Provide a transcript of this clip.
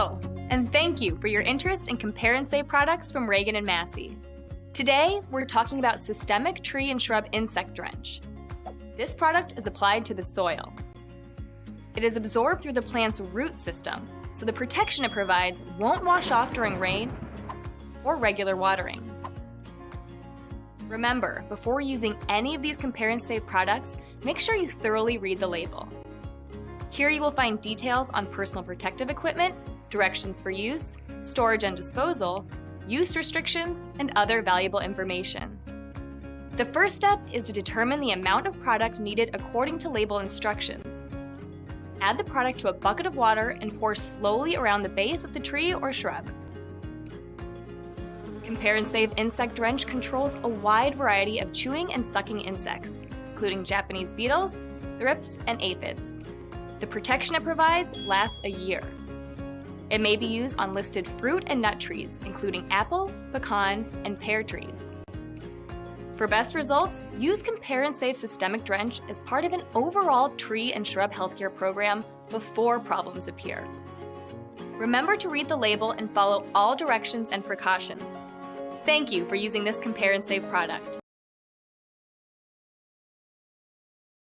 Hello, and thank you for your interest in Compare and Save products from Reagan and Massey. Today, we're talking about Systemic Tree and Shrub Insect Drench. This product is applied to the soil. It is absorbed through the plant's root system, so the protection it provides won't wash off during rain or regular watering. Remember, before using any of these Compare and Save products, make sure you thoroughly read the label. Here you will find details on personal protective equipment, directions for use, storage and disposal, use restrictions, and other valuable information. The first step is to determine the amount of product needed according to label instructions. Add the product to a bucket of water and pour slowly around the base of the tree or shrub. Compare and Save Insect Drench controls a wide variety of chewing and sucking insects, including Japanese beetles, thrips, and aphids. The protection it provides lasts a year. It may be used on listed fruit and nut trees, including apple, pecan, and pear trees. For best results, use Compare and Save Systemic Drench as part of an overall tree and shrub healthcare program before problems appear. Remember to read the label and follow all directions and precautions. Thank you for using this Compare and Save product.